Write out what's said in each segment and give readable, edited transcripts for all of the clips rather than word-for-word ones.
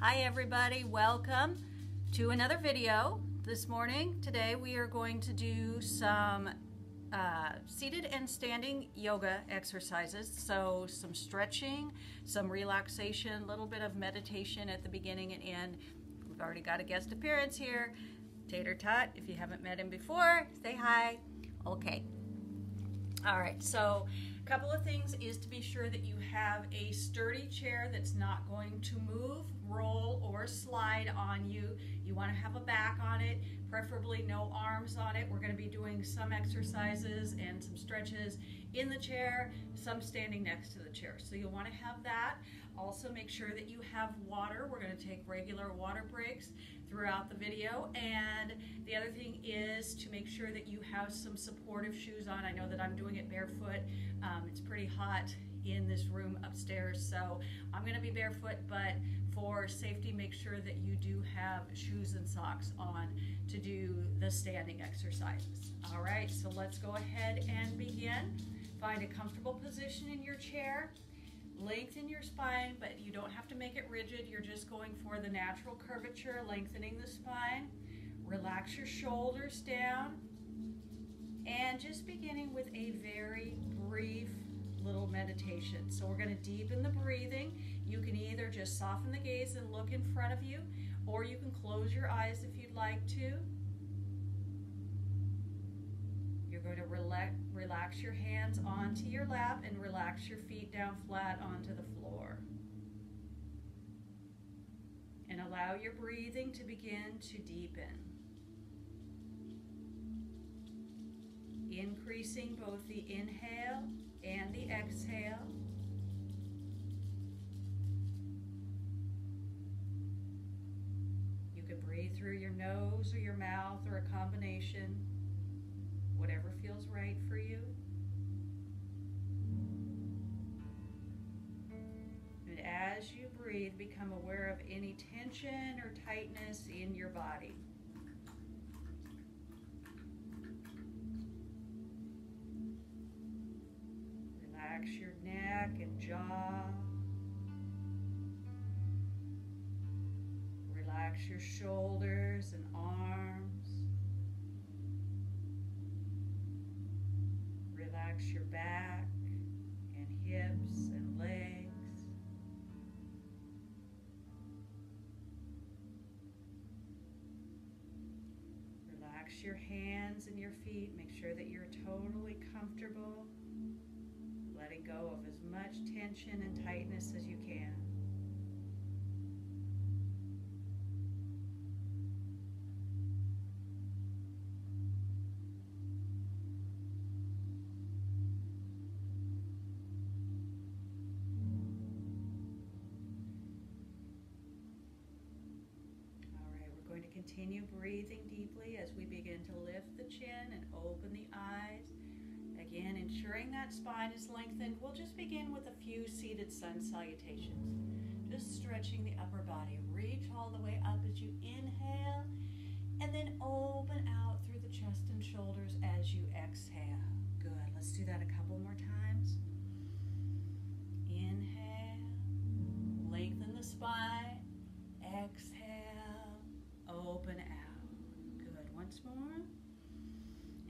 Hi everybody, welcome to another video. This morning, today we are going to do some seated and standing yoga exercises. So some stretching, some relaxation, a little bit of meditation at the beginning and end. We've already got a guest appearance here, Tater Tot. If you haven't met him before, say hi. Okay. All right, so a couple of things is to be sure that you have a sturdy chair that's not going to move, roll, or slide on you. You want to have a back on it, preferably no arms on it. We're going to be doing some exercises and some stretches in the chair, some standing next to the chair. So you'll want to have that. Also make sure that you have water. We're going to take regular water breaks throughout the video. And the other thing is to make sure that you have some supportive shoes on. I know that I'm doing it barefoot. It's pretty hot in this room upstairs, so I'm going to be barefoot, but for safety, make sure that you do have shoes and socks on to do the standing exercises. All right, so let's go ahead and begin. Find a comfortable position in your chair. Lengthen your spine, but you don't have to make it rigid. You're just going for the natural curvature, lengthening the spine. Relax your shoulders down. And just beginning with a very brief little meditation. So we're going to deepen the breathing. You can either just soften the gaze and look in front of you, or you can close your eyes if you'd like to. You're going to relax your hands onto your lap and relax your feet down flat onto the floor. And allow your breathing to begin to deepen. Increasing both the inhale and the exhale. You can breathe through your nose or your mouth or a combination, whatever feels right for you. And as you breathe, become aware of any tension or tightness in your body. Relax your neck and jaw. Relax your shoulders and arms. Relax your back and hips and legs. Relax your hands and your feet. Make sure that you're totally comfortable. Letting go of as much tension and tightness as you can. Going to continue breathing deeply as we begin to lift the chin and open the eyes. Again, ensuring that spine is lengthened. We'll just begin with a few seated sun salutations. Just stretching the upper body. Reach all the way up as you inhale, and then open out through the chest and shoulders as you exhale. Good. Let's do that a couple more times. Inhale, lengthen the spine. Exhale, open out. Good. Once more.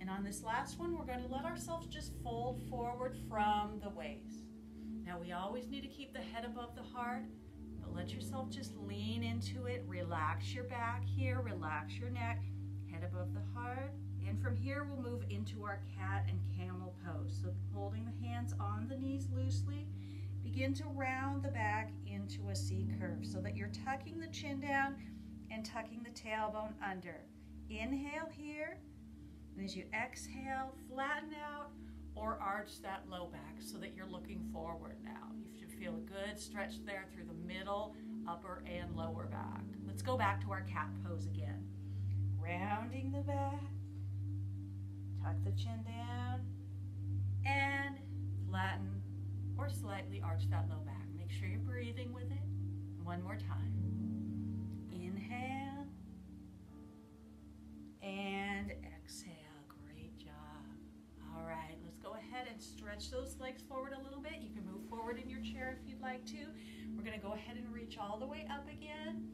And on this last one, we're going to let ourselves just fold forward from the waist. Now, we always need to keep the head above the heart, but let yourself just lean into it. Relax your back here, relax your neck, head above the heart. And from here, we'll move into our cat and camel pose. So holding the hands on the knees loosely, begin to round the back into a C curve so that you're tucking the chin down and tucking the tailbone under. Inhale here. And as you exhale, flatten out or arch that low back so that you're looking forward now. You should feel a good stretch there through the middle, upper, and lower back. Let's go back to our cat pose again. Rounding the back, tuck the chin down, and flatten or slightly arch that low back. Make sure you're breathing with it. One more time. Inhale and exhale. Great job. All right, let's go ahead and stretch those legs forward a little bit. You can move forward in your chair if you'd like to. We're going to go ahead and reach all the way up again.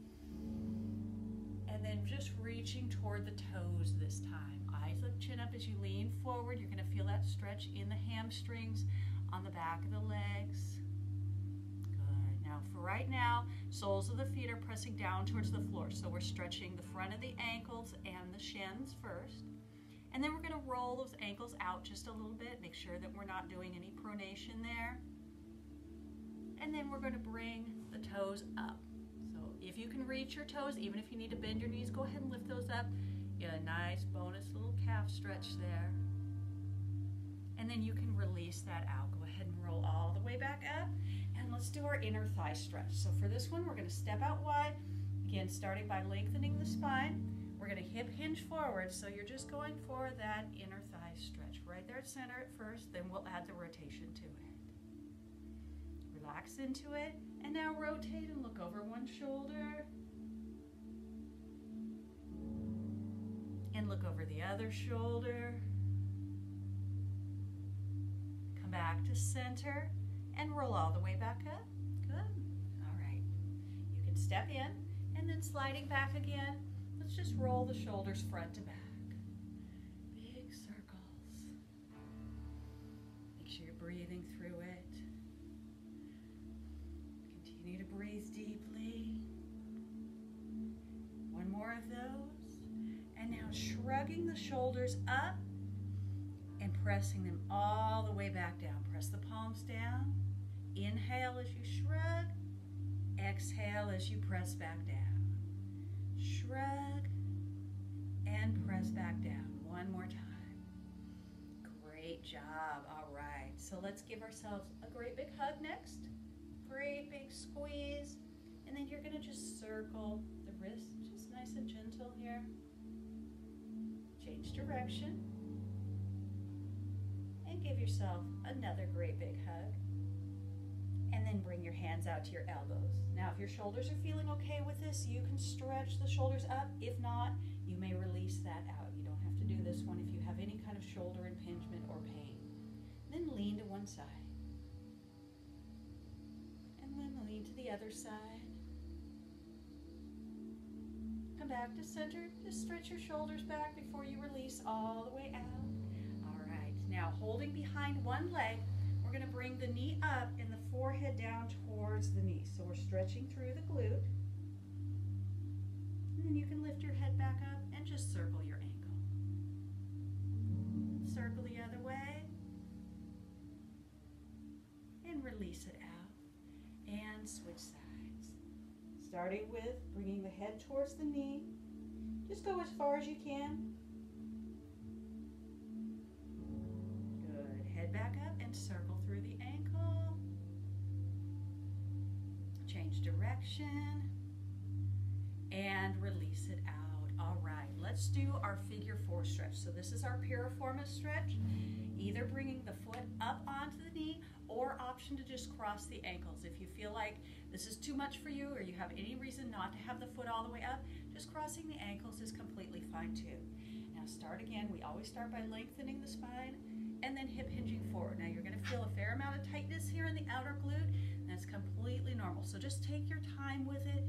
then just reaching toward the toes this time. Eyes up, chin up as you lean forward. You're going to feel that stretch in the hamstrings, on the back of the legs. Good. Now for right now, soles of the feet are pressing down towards the floor. So we're stretching the front of the ankles and the shins first. And then we're going to roll those ankles out just a little bit. Make sure that we're not doing any pronation there. And then we're going to bring the toes up. So if you can reach your toes, even if you need to bend your knees, go ahead and lift those up. Get a nice bonus little calf stretch there. And then you can release that out. Go ahead and roll all the way back up. And let's do our inner thigh stretch. So for this one, we're going to step out wide. Again, starting by lengthening the spine. We're going to hip hinge forward. So you're just going for that inner thigh stretch. Right there at center at first, then we'll add the rotation to it. Relax into it. And now rotate and look over one shoulder. And look over the other shoulder. Come back to center and roll all the way back up. Good. All right. You can step in and then sliding back again. Let's just roll the shoulders front to back. Big circles. Make sure you're breathing through it. Continue to breathe deeply. One more of those. And now shrugging the shoulders up and pressing them all the way back down. Press the palms down. Inhale as you shrug. Exhale as you press back down. Shrug and press back down. One more time. Great job. All right. So let's give ourselves a great big hug next. Great big squeeze. And then you're going to just circle the wrists, just nice and gentle here. Change direction. And give yourself another great big hug. And then bring your hands out to your elbows. Now, if your shoulders are feeling okay with this, you can stretch the shoulders up. If not, you may release that out. You don't have to do this one if you have any kind of shoulder impingement or pain. Then lean to one side. And then lean to the other side. Come back to center. Just stretch your shoulders back before you release all the way out. All right. Now, holding behind one leg, we're going to bring the knee up and the forehead down towards the knee. So we're stretching through the glute. And then you can lift your head back up and just circle your ankle. Circle the other way. And release it out. And switch sides. Starting with bringing the head towards the knee. Just go as far as you can. Good. Head back up and circle through the ankle. Change direction. And release it out. All right, let's do our figure four stretch. So this is our piriformis stretch. Either bringing the foot up onto the knee or option to just cross the ankles. If you feel like this is too much for you or you have any reason not to have the foot all the way up, just crossing the ankles is completely fine too. Now start again. We always start by lengthening the spine and then hip hinging forward. Now you're going to feel a fair amount of tightness here in the outer glute, and that's completely normal. So just take your time with it.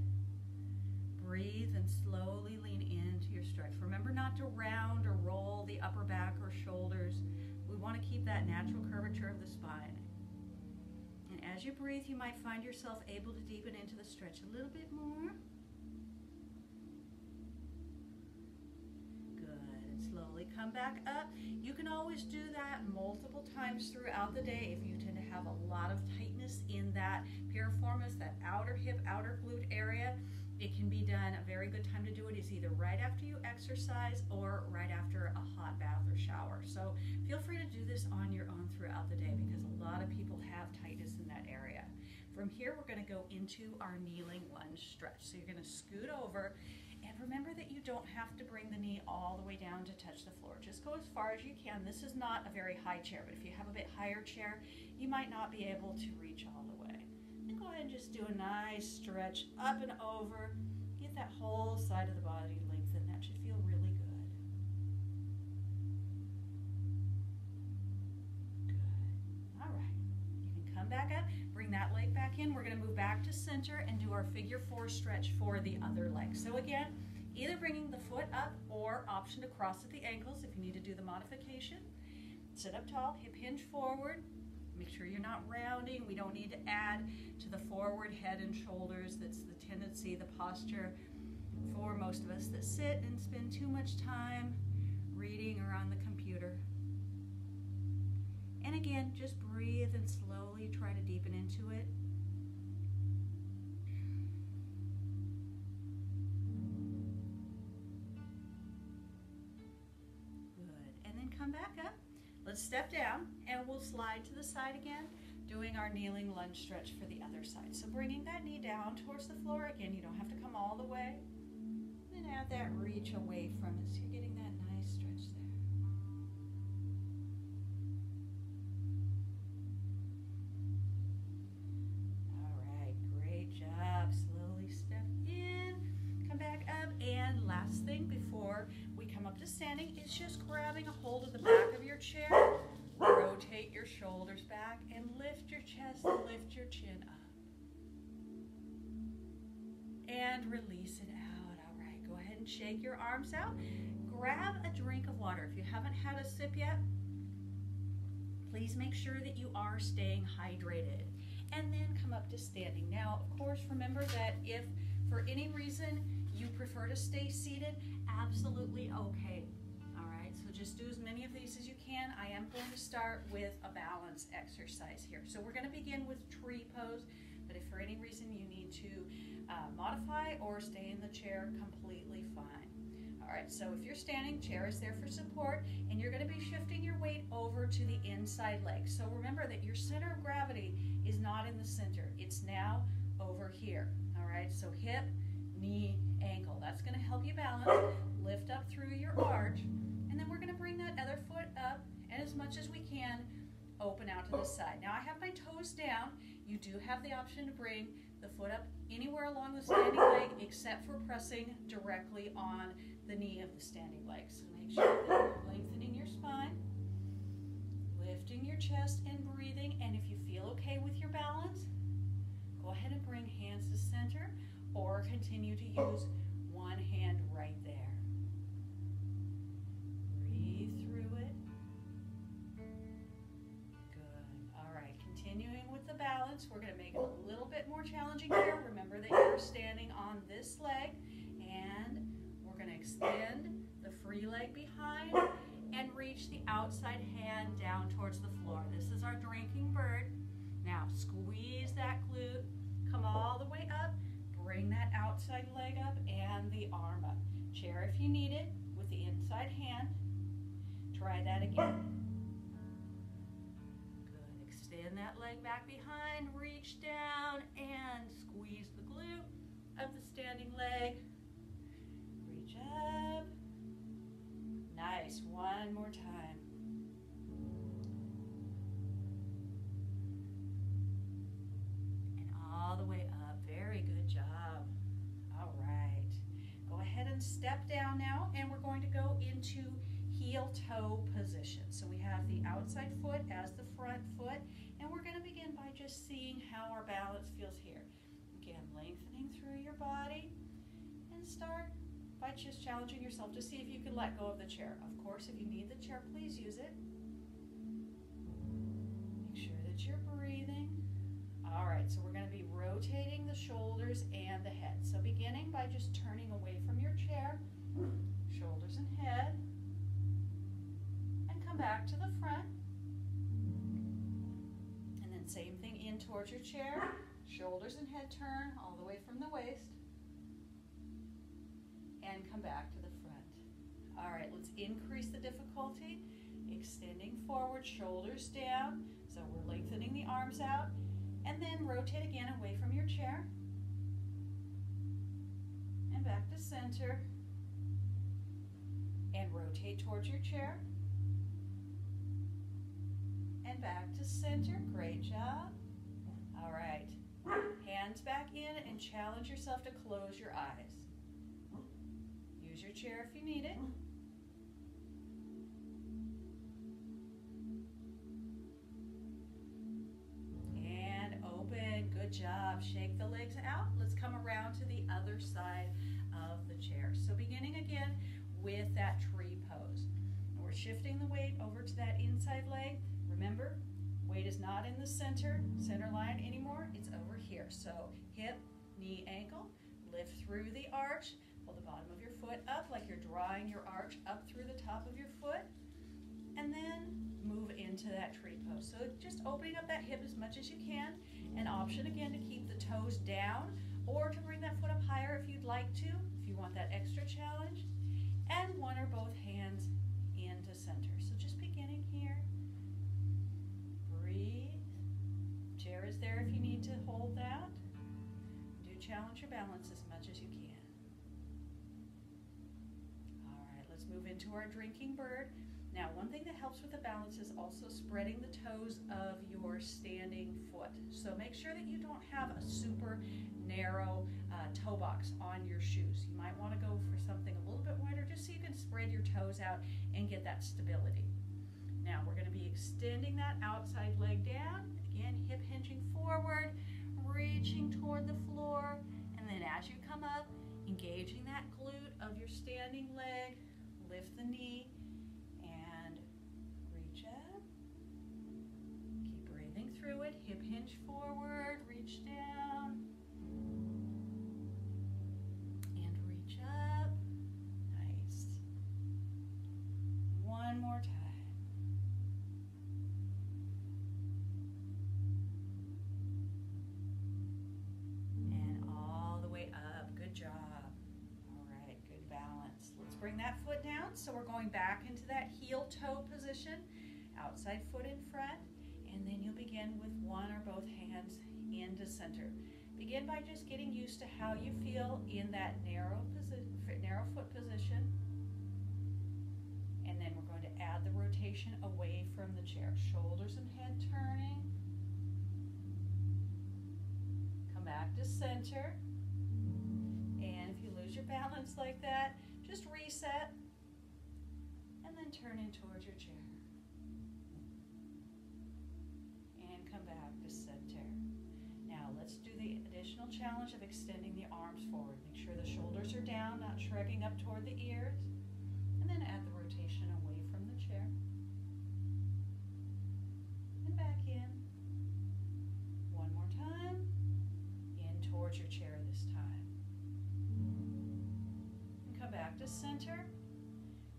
Breathe and slowly lean into your stretch. Remember not to round or roll the upper back or shoulders. We want to keep that natural curvature of the spine. And as you breathe, you might find yourself able to deepen into the stretch a little bit more. Good. And slowly come back up. You can always do that multiple times throughout the day if you tend to have a lot of tightness in that piriformis, that outer hip, outer glute area. It can be done. A very good time to do it is either right after you exercise or right after a hot bath or shower. So feel free to do this on your own throughout the day because a lot of people have tightness in that area. From here, we're going to go into our kneeling lunge stretch. So you're going to scoot over, and remember that you don't have to bring the knee all the way down to touch the floor. Just go as far as you can. This is not a very high chair, but if you have a bit higher chair, you might not be able to reach all the way. And go ahead and just do a nice stretch up and over. Get that whole side of the body lengthened. That should feel really good. Good. All right. You can come back up, bring that leg back in. We're going to move back to center and do our figure four stretch for the other leg. So again, either bringing the foot up or option to cross at the ankles if you need to do the modification. Sit up tall, hip hinge forward. Make sure you're not rounding. We don't need to add to the forward head and shoulders. That's the tendency, the posture for most of us that sit and spend too much time reading or on the computer. And again, just breathe and slowly try to deepen into it. Good. And then come back up. Let's step down and we'll slide to the side again, doing our kneeling lunge stretch for the other side. So bringing that knee down towards the floor. Again, you don't have to come all the way. And add that reach away from it so you're getting that nice stretch there. All right, great job. Slowly step in, come back up, and last thing before we come up to standing is just grabbing a hold of the back of your chair. Rotate your shoulders back and lift your chest, lift your chin up. And release it out. All right, go ahead and shake your arms out. Grab a drink of water. If you haven't had a sip yet, please make sure that you are staying hydrated. And then come up to standing. Now, of course, remember that if for any reason you prefer to stay seated, absolutely okay. All right, so just do as many of these as you can. I am going to start with a balance exercise here. So we're going to begin with tree pose, but if for any reason you need to modify or stay in the chair, completely fine. All right, so if you're standing, chair is there for support, and you're going to be shifting your weight over to the inside leg. So remember that your center of gravity is not in the center. It's now over here. All right, so hip, knee, ankle. That's going to help you balance. Lift up through your arch, and then we're going to bring that other foot up, and as much as we can, open out to the side. Now I have my toes down. You do have the option to bring the foot up anywhere along the standing leg except for pressing directly on the knee of the standing leg. So make sure that you're lengthening your spine, lifting your chest and breathing. And if you feel okay with your balance, go ahead and bring hands to center or continue to use one hand right there. Breathe through it. Continuing with the balance, we're going to make it a little bit more challenging here. Remember that you're standing on this leg, and we're going to extend the free leg behind and reach the outside hand down towards the floor. This is our drinking bird. Now squeeze that glute, come all the way up, bring that outside leg up and the arm up. Chair if you need it with the inside hand. Try that again. Extend that leg back behind, reach down and squeeze the glute of the standing leg. Reach up. Nice. One more time. And all the way up. Very good job. All right. Go ahead and step down now, and we're going to go into heel-toe position. So we have the outside foot as the front foot, and we're going to begin by just seeing how our balance feels here. Again, lengthening through your body, and start by just challenging yourself to see if you can let go of the chair. Of course, if you need the chair, please use it. Make sure that you're breathing. All right, so we're going to be rotating the shoulders and the head. So beginning by just turning away from your chair, shoulders and head, and come back to the front. And then same thing in towards your chair, shoulders and head turn all the way from the waist, and come back to the front. All right, let's increase the difficulty. Extending forward, shoulders down. So we're lengthening the arms out, and then rotate again away from your chair, and back to center, and rotate towards your chair, and back to center. Great job. All right, hands back in and challenge yourself to close your eyes. Use your chair if you need it. And open. Good job. Shake the legs out. Let's come around to the other side of the the chair. So beginning again with that tree pose. And we're shifting the weight over to that inside leg. Remember, weight is not in the center line anymore. It's over here. So hip, knee, ankle, lift through the arch. Pull the bottom of your foot up like you're drawing your arch up through the top of your foot. And then move into that tree pose. So just opening up that hip as much as you can. An option again to keep the toes down or to bring that foot up higher if you'd like to, if you want that extra challenge. And one or both hands into center. So just beginning here. Breathe. Chair is there if you need to hold that. Do challenge your balance as much as you can. All right, let's move into our drinking bird. Now, one thing that helps with the balance is also spreading the toes of your standing foot. So make sure that you don't have a super narrow toe box on your shoes. You might want to go for something a little bit wider just so you can spread your toes out and get that stability. Now, we're going to be extending that outside leg down. Again, hip hinging forward, reaching toward the floor, and then as you come up, engaging that glute of your standing leg, lift the knee, through it, hip hinge forward, reach down, and reach up. Nice. One more time. And all the way up. Good job. All right, good balance. Let's bring that foot down. So we're going back into that heel-toe position, outside foot in front. And then you'll begin with one or both hands into center. Begin by just getting used to how you feel in that narrow foot position. And then we're going to add the rotation away from the chair. Shoulders and head turning. Come back to center. And if you lose your balance like that, just reset and then turn in towards your chair. Come back to center. Now let's do the additional challenge of extending the arms forward. Make sure the shoulders are down, not shrugging up toward the ears. And then add the rotation away from the chair. And back in. One more time. In towards your chair this time. And come back to center.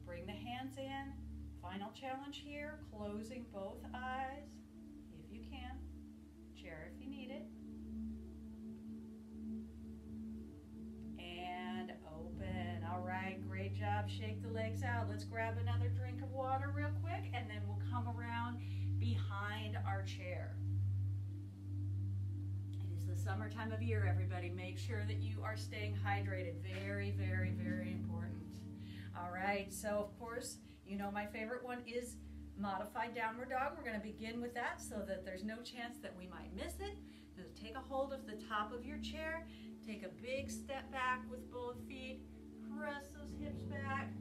Bring the hands in. Final challenge here, closing both eyes. You can. Chair if you need it. And open. All right, great job. Shake the legs out. Let's grab another drink of water real quick and then we'll come around behind our chair. It is the summertime of year, everybody. Make sure that you are staying hydrated. Very, very, very important. All right, so of course, you know my favorite one is modified downward dog. We're going to begin with that so that there's no chance that we might miss it. So take a hold of the top of your chair. Take a big step back with both feet. Press those hips back.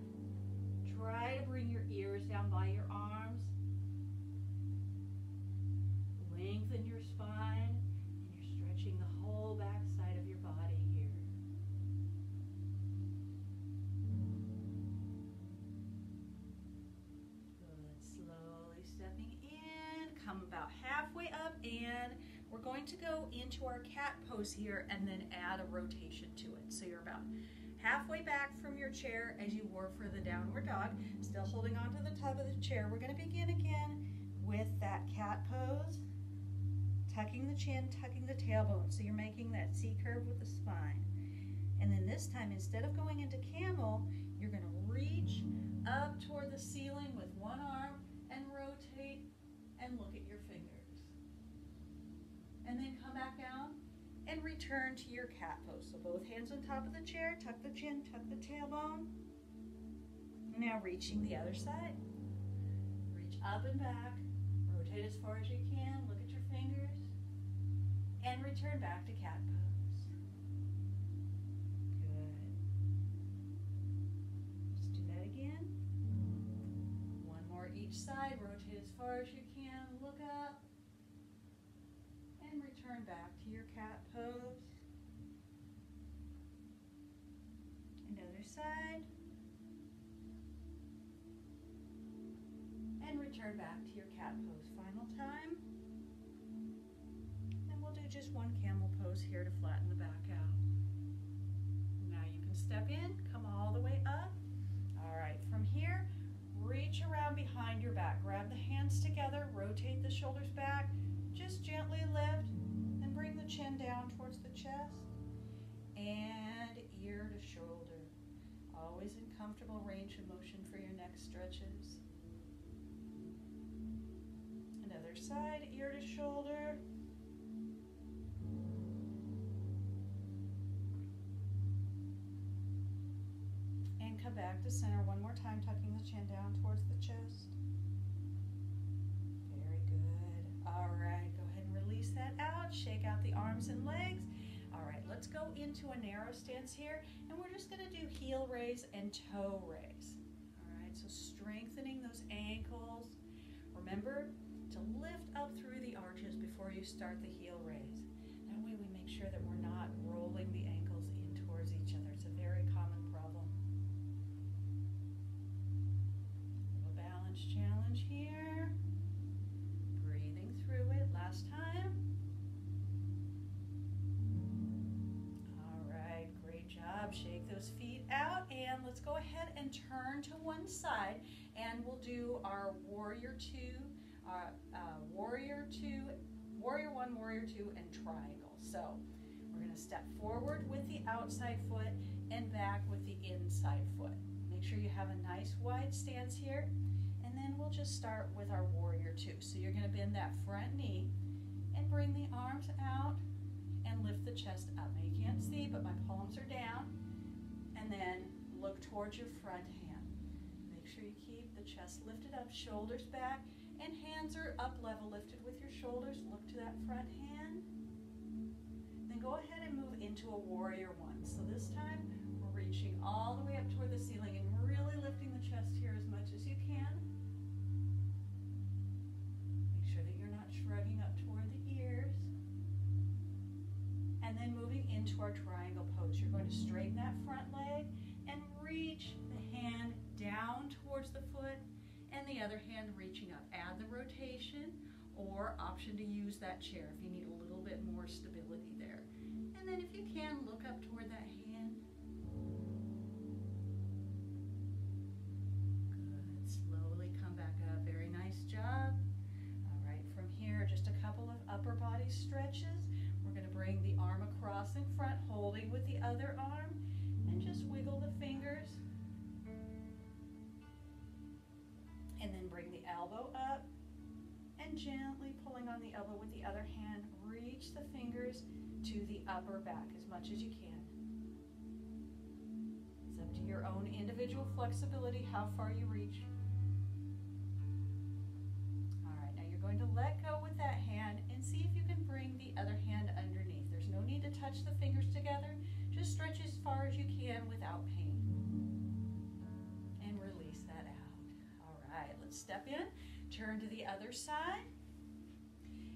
Try to bring your ears down by your arms. Lengthen your spine, and you're stretching the whole back side of your body here. Stepping in, come about halfway up, and we're going to go into our cat pose here and then add a rotation to it. So you're about halfway back from your chair as you were for the downward dog, still holding on to the top of the chair. We're going to begin again with that cat pose, tucking the chin, tucking the tailbone. So you're making that C curve with the spine. And then this time, instead of going into camel, you're going to reach up toward the ceiling with one arm and rotate and look at your fingers. And then come back down and return to your cat pose. So both hands on top of the chair, tuck the chin, tuck the tailbone. Now reaching the other side. Reach up and back, rotate as far as you can, look at your fingers, and return back to cat pose. Good. Let's do that again. Each side, rotate as far as you can, look up, and return back to your cat pose. And other side. And return back to your cat pose. Final time. And we'll do just one camel pose here to flatten the back out. Now you can step in, come all the way up. All right, from here, reach around behind your back. Grab the hands together, rotate the shoulders back, just gently lift, then bring the chin down towards the chest, and ear to shoulder. Always in comfortable range of motion for your neck stretches. Another side, ear to shoulder. And come back to center one more time, tucking the chin down towards the chest. Very good. All right, go ahead and release that out. Shake out the arms and legs. All right, let's go into a narrow stance here, and we're just going to do heel raise and toe raise. All right, so strengthening those ankles. Remember to lift up through the arches before you start the heel raise. That way we make sure that we're not rolling the ankles in towards each other. It's a very common problem. Little balance challenge here. Breathing through it. Last time. All right, great job. Shake those feet out, and let's go ahead and turn to one side, and we'll do our warrior two, warrior one, warrior two, and triangle. So we're going to step forward with the outside foot and back with the inside foot. Make sure you have a nice wide stance here, and then we'll just start with our warrior two. So you're going to bend that front knee and bring the arms out and lift the chest up. Now you can't see, but my palms are down, and then look towards your front hand. Make sure you keep the chest lifted up, shoulders back, and hands are up level, lifted with your shoulders. Look to that front hand. Then go ahead and move into a warrior one. So this time, we're reaching all the way up toward the ceiling and really lifting the chest here as much as you can. Make sure that you're not shrugging up toward the ears. And then moving into our triangle pose. You're going to straighten that front leg and reach the hand down towards the foot, and the other hand reaching up. Add the rotation, or option to use that chair if you need a little bit more stability there. And then if you can, look up toward that hand. Good. Slowly come back up. Very nice job. All right, from here, just a couple of upper body stretches. We're going to bring the arm across in front, holding with the other arm, and just wiggle the fingers. And then bring the elbow up and gently pulling on the elbow with the other hand, reach the fingers to the upper back as much as you can. It's up to your own individual flexibility how far you reach. All right, now you're going to let go with that hand and see if you can bring the other hand underneath. There's no need to touch the fingers together. Just stretch as far as you can without pain. And release that out. Let's step in, turn to the other side,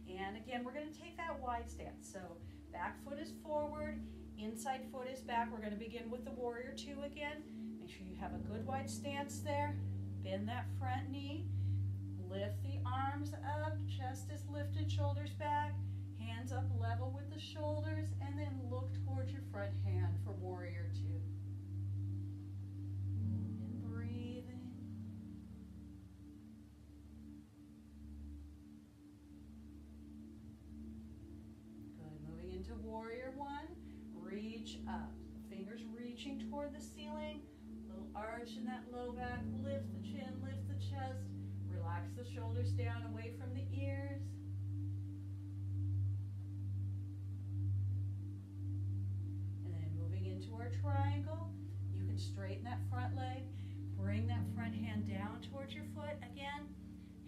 and again we're going to take that wide stance. So back foot is forward, inside foot is back. We're going to begin with the warrior two again. Make sure you have a good wide stance there. Bend that front knee, lift the arms up, chest is lifted, shoulders back, hands up level with the shoulders, and then look towards your front hand for warrior two. Warrior one, reach up. Fingers reaching toward the ceiling. Little arch in that low back. Lift the chin, lift the chest. Relax the shoulders down away from the ears. And then moving into our triangle, you can straighten that front leg. Bring that front hand down towards your foot. Again,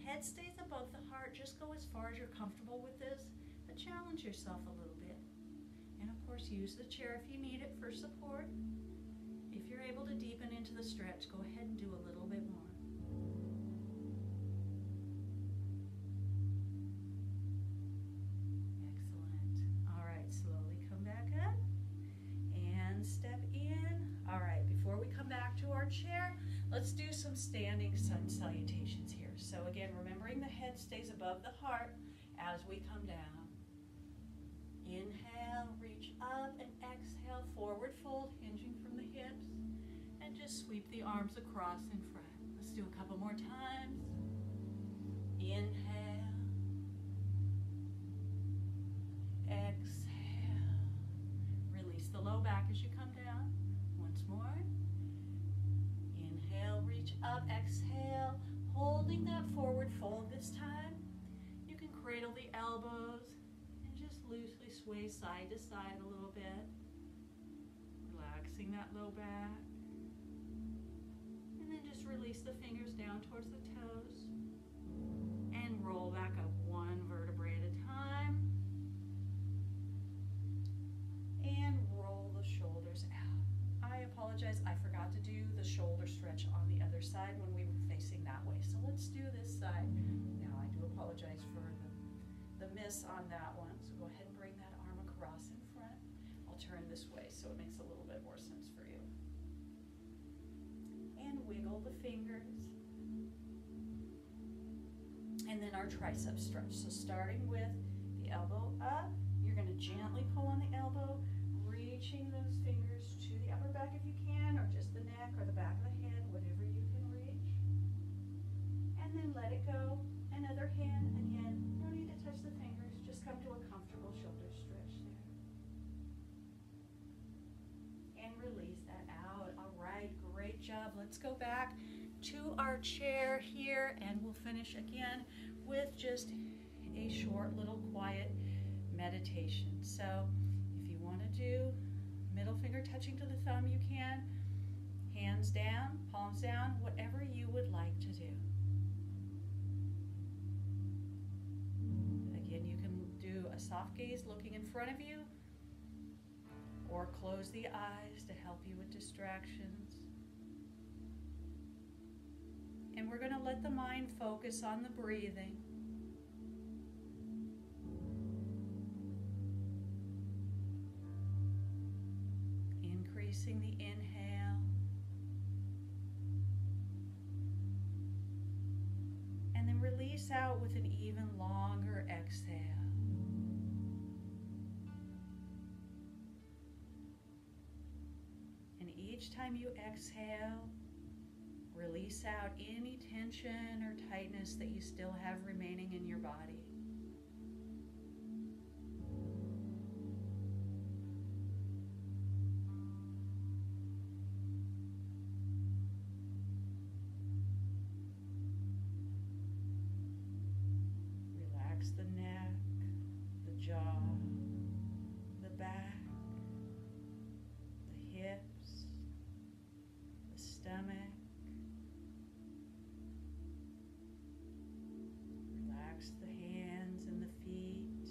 head stays above the heart. Just go as far as you're comfortable with this, but challenge yourself a little bit. And of course, use the chair if you need it for support. If you're able to deepen into the stretch, go ahead and do a little bit more. Excellent. All right, slowly come back up and step in. All right, before we come our chair, let's do some standing sun salutations here. So again, remembering the head stays above the heart as we come down. Inhale, reach up, and exhale, forward fold, hinging from the hips, and just sweep the arms across in front. Let's do a couple more times. Inhale, exhale, release the low back as you come down. Once more. Inhale, reach up, exhale, holding that forward fold this time. You can cradle the elbows and just loosely sway side to side a little bit, relaxing that low back. And then just release the fingers down towards the toes and roll back up one vertebrae at a time. And roll the shoulders out. I apologize, I forgot to do the shoulder stretch on the other side when we were facing that way. So let's do this side. Now I do apologize for the miss on that one. So go ahead and bring that arm across in front. I'll turn this way so it makes a little bit more sense for you. And wiggle the fingers. And then our tricep stretch. So starting with the elbow up, you're going to gently pull on the elbow, reaching those fingers to the upper back if you can, or just the neck or the back of the head, whatever you can reach. And then let it go. Another hand, again, no need to touch the fingers, just come to a comfortable shoulder stretch there. And release that out. All right, great job. Let's go back to our chair here, and we'll finish again with just a short little quiet meditation. So if you want to do middle finger touching to the thumb, you can. Hands down, palms down, whatever you would like to do. Again, you can do a soft gaze looking in front of you, or close the eyes to help you with distractions. And we're going to let the mind focus on the breathing. Increasing the inhale. And then release out with an even longer exhale. And each time you exhale, release out any tension or tightness that you still have remaining in your body. Relax the neck, the jaw, the back, the hips, the stomach. Relax the hands and the feet.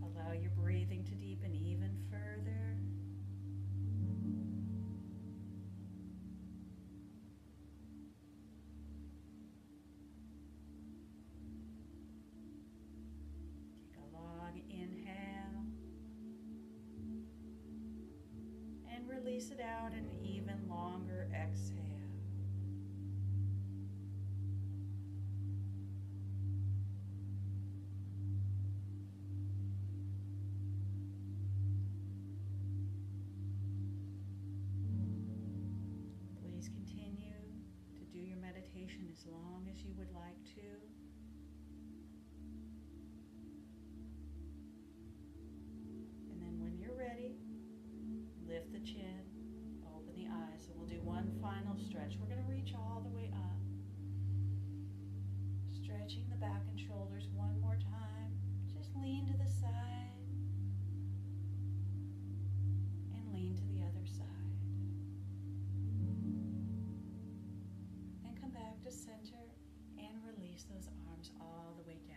Allow your breathing to deepen even further. Inhale and release it out in an even longer exhale. Please continue to do your meditation as long as you would like to. Lift the chin, open the eyes, and we'll do one final stretch. We're going to reach all the way up. Stretching the back and shoulders one more time. Just lean to the side and lean to the other side. And come back to center and release those arms all the way down.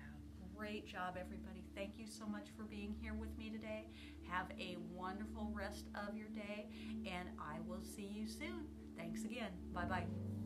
Great job, everybody. Thank you so much for being here with me today. Have a wonderful rest of your day, and I will see you soon. Thanks again. Bye-bye.